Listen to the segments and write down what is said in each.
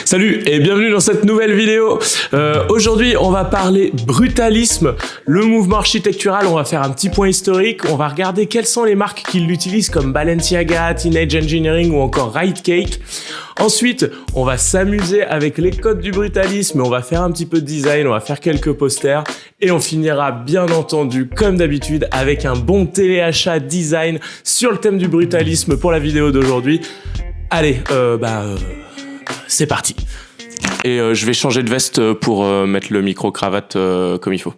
Salut et bienvenue dans cette nouvelle vidéo. Aujourd'hui, on va parler brutalisme, le mouvement architectural. On va faire un petit point historique. On va regarder quelles sont les marques qui l'utilisent comme Balenciaga, Teenage Engineering ou encore Ride Cake. Ensuite, on va s'amuser avec les codes du brutalisme. On va faire un petit peu de design, on va faire quelques posters et on finira bien entendu, comme d'habitude, avec un bon téléachat design sur le thème du brutalisme pour la vidéo d'aujourd'hui. Allez, c'est parti. Et je vais changer de veste pour mettre le micro-cravate comme il faut.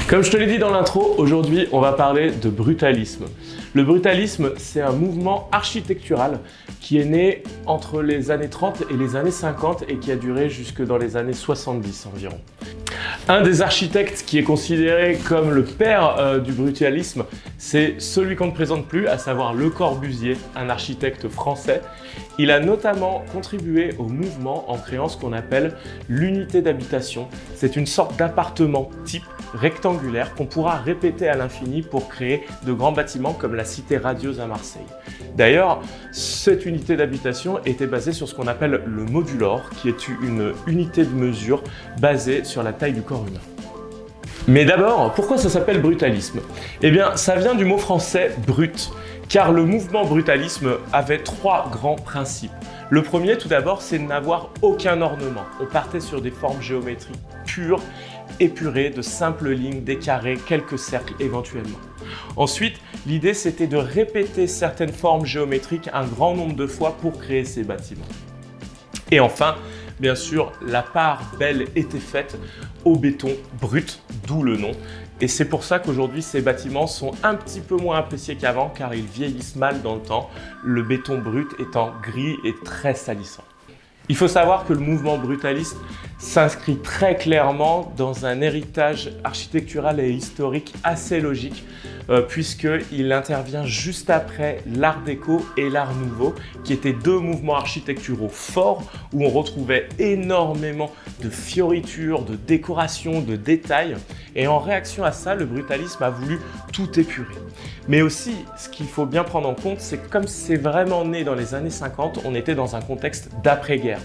Comme je te l'ai dit dans l'intro, aujourd'hui on va parler de brutalisme. Le brutalisme, c'est un mouvement architectural qui est né entre les années 30 et les années 50 et qui a duré jusque dans les années 70 environ. Un des architectes qui est considéré comme le père du brutalisme, c'est celui qu'on ne présente plus, à savoir Le Corbusier, un architecte français. Il a notamment contribué au mouvement en créant ce qu'on appelle l'unité d'habitation. C'est une sorte d'appartement type rectangulaire qu'on pourra répéter à l'infini pour créer de grands bâtiments comme la Cité radieuse à Marseille. D'ailleurs, cette unité d'habitation était basée sur ce qu'on appelle le modulor, qui est une unité de mesure basée sur la taille du corps humain. Mais d'abord, pourquoi ça s'appelle brutalisme? Eh bien, ça vient du mot français brut, car le mouvement brutalisme avait trois grands principes. Le premier, tout d'abord, c'est de n'avoir aucun ornement. On partait sur des formes géométriques pures, épurées, de simples lignes, des carrés, quelques cercles éventuellement. Ensuite, l'idée, c'était de répéter certaines formes géométriques un grand nombre de fois pour créer ces bâtiments. Et enfin, bien sûr, la part belle était faite au béton brut, d'où le nom. Et c'est pour ça qu'aujourd'hui, ces bâtiments sont un petit peu moins appréciés qu'avant car ils vieillissent mal dans le temps, le béton brut étant gris et très salissant. Il faut savoir que le mouvement brutaliste s'inscrit très clairement dans un héritage architectural et historique assez logique puisqu'il intervient juste après l'Art déco et l'Art nouveau qui étaient deux mouvements architecturaux forts où on retrouvait énormément de fioritures, de décorations, de détails et en réaction à ça, le brutalisme a voulu tout épurer. Mais aussi, ce qu'il faut bien prendre en compte, c'est que comme c'est vraiment né dans les années 50, on était dans un contexte d'après-guerre.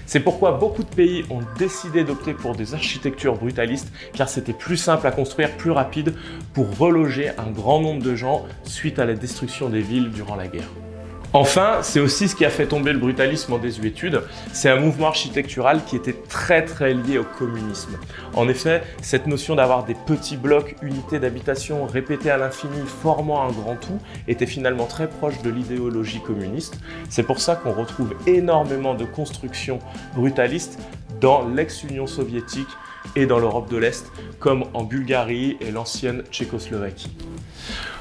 C'est pourquoi beaucoup de pays ont décidé d'opter pour des architectures brutalistes car c'était plus simple à construire, plus rapide pour reloger un grand nombre de gens suite à la destruction des villes durant la guerre. Enfin, c'est aussi ce qui a fait tomber le brutalisme en désuétude. C'est un mouvement architectural qui était très lié au communisme. En effet, cette notion d'avoir des petits blocs, unités d'habitation répétées à l'infini, formant un grand tout, était finalement très proche de l'idéologie communiste. C'est pour ça qu'on retrouve énormément de constructions brutalistes dans l'ex-Union soviétique et dans l'Europe de l'Est, comme en Bulgarie et l'ancienne Tchécoslovaquie.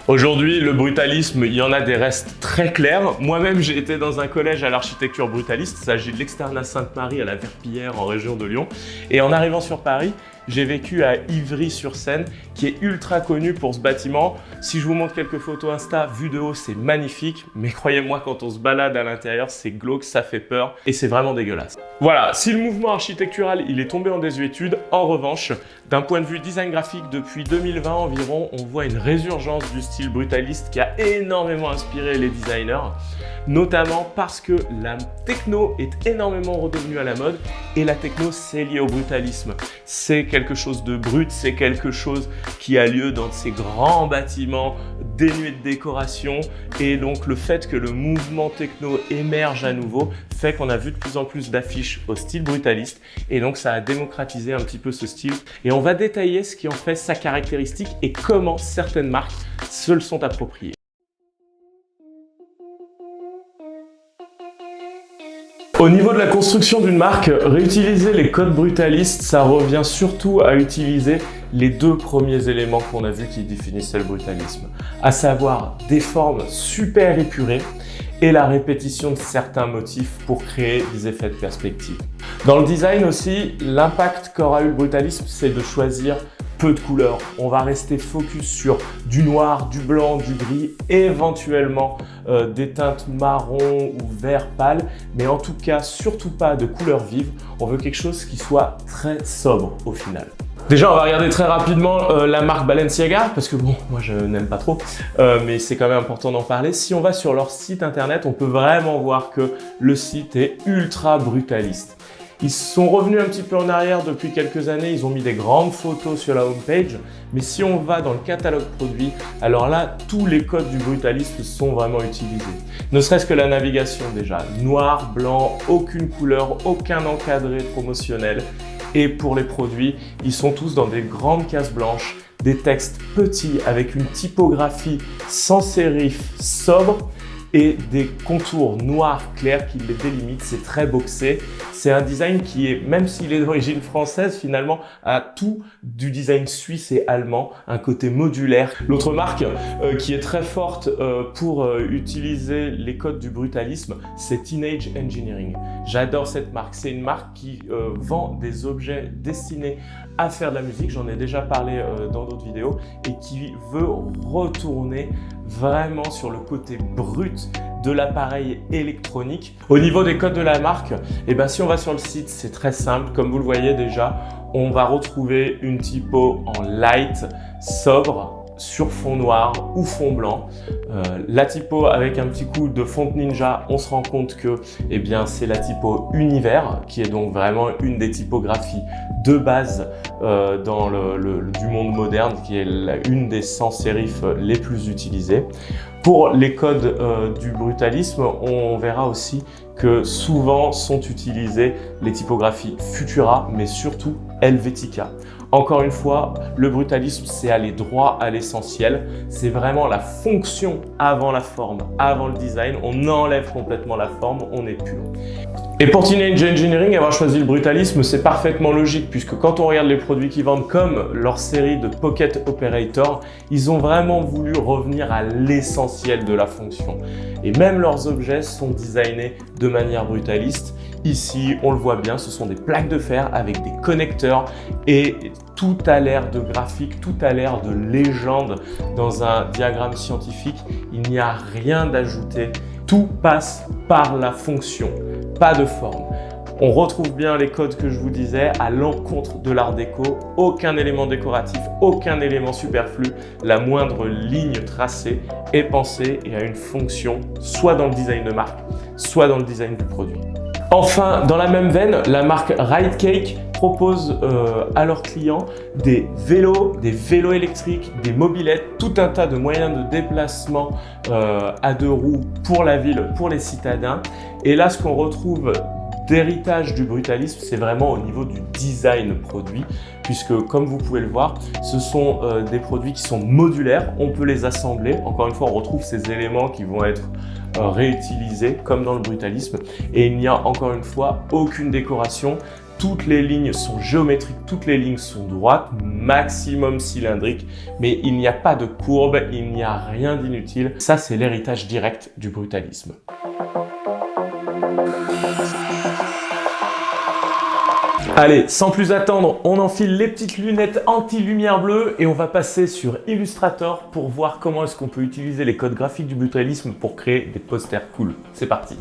Aujourd'hui, le brutalisme, il y en a des restes très clairs. Moi-même, j'ai été dans un collège à l'architecture brutaliste. Il s'agit de l'Externat Sainte-Marie à la Verpillière en région de Lyon. Et en arrivant sur Paris, j'ai vécu à Ivry-sur-Seine, qui est ultra connu pour ce bâtiment. Si je vous montre quelques photos Insta, vue de haut, c'est magnifique. Mais croyez-moi, quand on se balade à l'intérieur, c'est glauque, ça fait peur et c'est vraiment dégueulasse. Voilà, si le mouvement architectural, il est tombé en désuétude, en revanche, d'un point de vue design graphique, depuis 2020 environ, on voit une résurgence du style brutaliste qui a énormément inspiré les designers, notamment parce que la techno est énormément redevenue à la mode et la techno, c'est lié au brutalisme. C'est quelque chose de brut, c'est quelque chose qui a lieu dans ces grands bâtiments dénués de décoration et donc le fait que le mouvement techno émerge à nouveau fait qu'on a vu de plus en plus d'affiches au style brutaliste et donc ça a démocratisé un petit peu ce style et on va détailler ce qui en fait sa caractéristique et comment certaines marques se le sont appropriées. Au niveau de la construction d'une marque, réutiliser les codes brutalistes, ça revient surtout à utiliser les deux premiers éléments qu'on a vus qui définissaient le brutalisme, à savoir des formes super épurées et la répétition de certains motifs pour créer des effets de perspective. Dans le design aussi, l'impact qu'aura eu le brutalisme, c'est de choisir peu de couleurs. On va rester focus sur du noir, du blanc, du gris, éventuellement des teintes marron ou vert pâle, mais en tout cas, surtout pas de couleurs vives. On veut quelque chose qui soit très sobre au final. Déjà, on va regarder très rapidement la marque Balenciaga, parce que bon, moi je n'aime pas trop, mais c'est quand même important d'en parler. Si on va sur leur site internet, on peut vraiment voir que le site est ultra brutaliste. Ils sont revenus un petit peu en arrière depuis quelques années, ils ont mis des grandes photos sur la homepage, mais si on va dans le catalogue produit, alors là, tous les codes du brutalisme sont vraiment utilisés. Ne serait-ce que la navigation déjà, noir, blanc, aucune couleur, aucun encadré promotionnel. Et pour les produits, ils sont tous dans des grandes cases blanches, des textes petits avec une typographie sans sérif sobre et des contours noirs clairs qui les délimitent. C'est très boxé. C'est un design qui est, même s'il est d'origine française, finalement, a tout du design suisse et allemand, un côté modulaire. L'autre marque qui est très forte pour utiliser les codes du brutalisme, c'est Teenage Engineering. J'adore cette marque. C'est une marque qui vend des objets destinés à faire de la musique. J'en ai déjà parlé dans d'autres vidéos et qui veut retourner vraiment sur le côté brut de l'appareil électronique. Au niveau des codes de la marque, eh ben, si on va sur le site, c'est très simple. Comme vous le voyez déjà, on va retrouver une typo en light, sobre, sur fond noir ou fond blanc. La typo avec un petit coup de fonte ninja, on se rend compte que eh bien, c'est la typo univers, qui est donc vraiment une des typographies de base dans du monde moderne, qui est une des 100 sérifs les plus utilisées. Pour les codes du brutalisme, on verra aussi que souvent sont utilisées les typographies Futura, mais surtout Helvetica. Encore une fois, le brutalisme, c'est aller droit à l'essentiel. C'est vraiment la fonction avant la forme, avant le design. On enlève complètement la forme, on est pur. Et pour Teenage Engineering, avoir choisi le brutalisme, c'est parfaitement logique puisque quand on regarde les produits qu'ils vendent comme leur série de Pocket Operator, ils ont vraiment voulu revenir à l'essentiel de la fonction. Et même leurs objets sont designés de manière brutaliste. Ici, on le voit bien, ce sont des plaques de fer avec des connecteurs et tout a l'air de graphique, tout a l'air de légende dans un diagramme scientifique. Il n'y a rien d'ajouté. Tout passe par la fonction, pas de forme. On retrouve bien les codes que je vous disais à l'encontre de l'art déco. Aucun élément décoratif, aucun élément superflu. La moindre ligne tracée est pensée et a une fonction, soit dans le design de marque, soit dans le design du produit. Enfin, dans la même veine, la marque Ride Cake propose à leurs clients des vélos électriques, des mobylettes, tout un tas de moyens de déplacement à deux roues pour la ville, pour les citadins. Et là, ce qu'on retrouve d'héritage du brutalisme, c'est vraiment au niveau du design produit, puisque comme vous pouvez le voir, ce sont des produits qui sont modulaires, on peut les assembler. Encore une fois, on retrouve ces éléments qui vont être réutilisés comme dans le brutalisme, et il n'y a encore une fois aucune décoration. Toutes les lignes sont géométriques, toutes les lignes sont droites, maximum cylindriques, mais il n'y a pas de courbe, il n'y a rien d'inutile. Ça, c'est l'héritage direct du brutalisme. Allez, sans plus attendre, on enfile les petites lunettes anti-lumière bleue et on va passer sur Illustrator pour voir comment est-ce qu'on peut utiliser les codes graphiques du brutalisme pour créer des posters cool. C'est parti!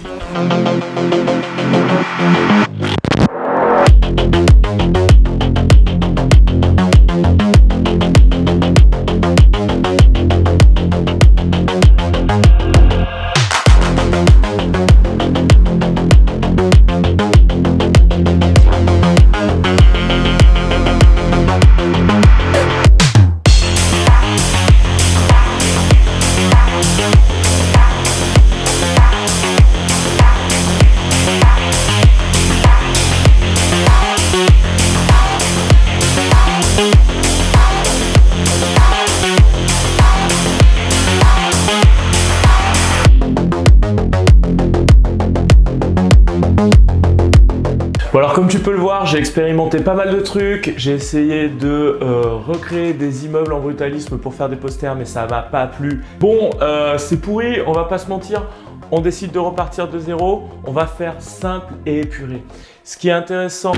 Bon alors comme tu peux le voir, j'ai expérimenté pas mal de trucs, j'ai essayé de recréer des immeubles en brutalisme pour faire des posters mais ça m'a pas plu. Bon, c'est pourri, on va pas se mentir, on décide de repartir de zéro, on va faire simple et épuré. Ce qui est intéressant...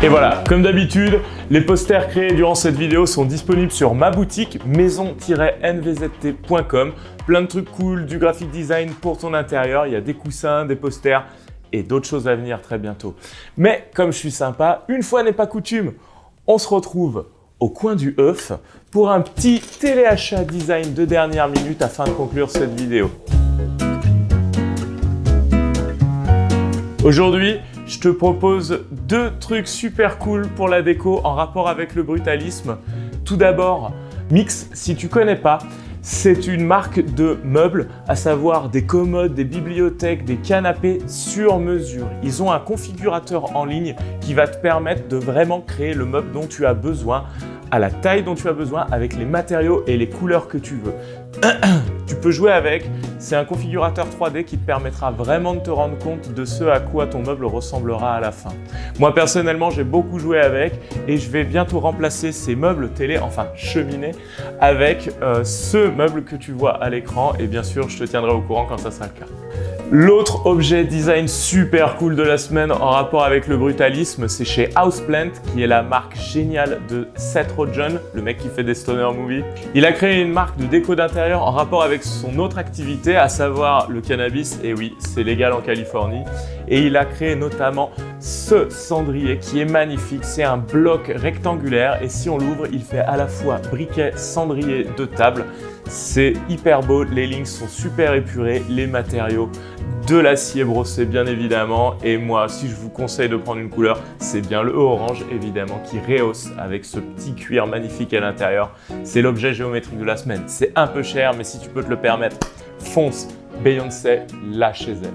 Et voilà, comme d'habitude, les posters créés durant cette vidéo sont disponibles sur ma boutique maison-nvzt.com. Plein de trucs cool, du graphic design pour ton intérieur, il y a des coussins, des posters et d'autres choses à venir très bientôt. Mais comme je suis sympa, une fois n'est pas coutume, on se retrouve au coin du œuf pour un petit téléachat design de dernière minute afin de conclure cette vidéo. Aujourd'hui, je te propose deux trucs super cool pour la déco en rapport avec le brutalisme. Tout d'abord, Mix, si tu connais pas, c'est une marque de meubles, à savoir des commodes, des bibliothèques, des canapés sur mesure. Ils ont un configurateur en ligne qui va te permettre de vraiment créer le meuble dont tu as besoin, à la taille dont tu as besoin, avec les matériaux et les couleurs que tu veux. Tu peux jouer avec, c'est un configurateur 3D qui te permettra vraiment de te rendre compte de ce à quoi ton meuble ressemblera à la fin. Moi personnellement, j'ai beaucoup joué avec et je vais bientôt remplacer ces meubles télé, enfin cheminée, avec ce meuble que tu vois à l'écran et bien sûr, je te tiendrai au courant quand ça sera le cas. L'autre objet design super cool de la semaine en rapport avec le brutalisme, c'est chez Houseplant, qui est la marque géniale de Seth Rogen, le mec qui fait des stoner movies. Il a créé une marque de déco d'intérieur en rapport avec son autre activité, à savoir le cannabis, et oui, c'est légal en Californie. Et il a créé notamment ce cendrier qui est magnifique, c'est un bloc rectangulaire et si on l'ouvre, il fait à la fois briquet, cendrier de table. C'est hyper beau, les lignes sont super épurées, les matériaux, de l'acier brossé bien évidemment. Et moi, si je vous conseille de prendre une couleur, c'est bien le orange évidemment qui rehausse avec ce petit cuir magnifique à l'intérieur. C'est l'objet géométrique de la semaine. C'est un peu cher, mais si tu peux te le permettre, fonce. Beyoncé, là chez elle.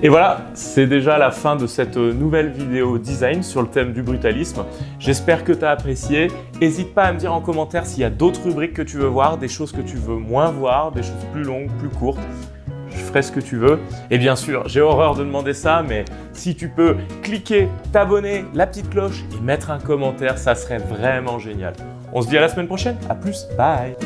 Et voilà, c'est déjà la fin de cette nouvelle vidéo design sur le thème du brutalisme. J'espère que tu as apprécié. N'hésite pas à me dire en commentaire s'il y a d'autres rubriques que tu veux voir, des choses que tu veux moins voir, des choses plus longues, plus courtes. Je ferai ce que tu veux. Et bien sûr, j'ai horreur de demander ça, mais si tu peux cliquer, t'abonner, la petite cloche et mettre un commentaire, ça serait vraiment génial. On se dit à la semaine prochaine. À plus, bye!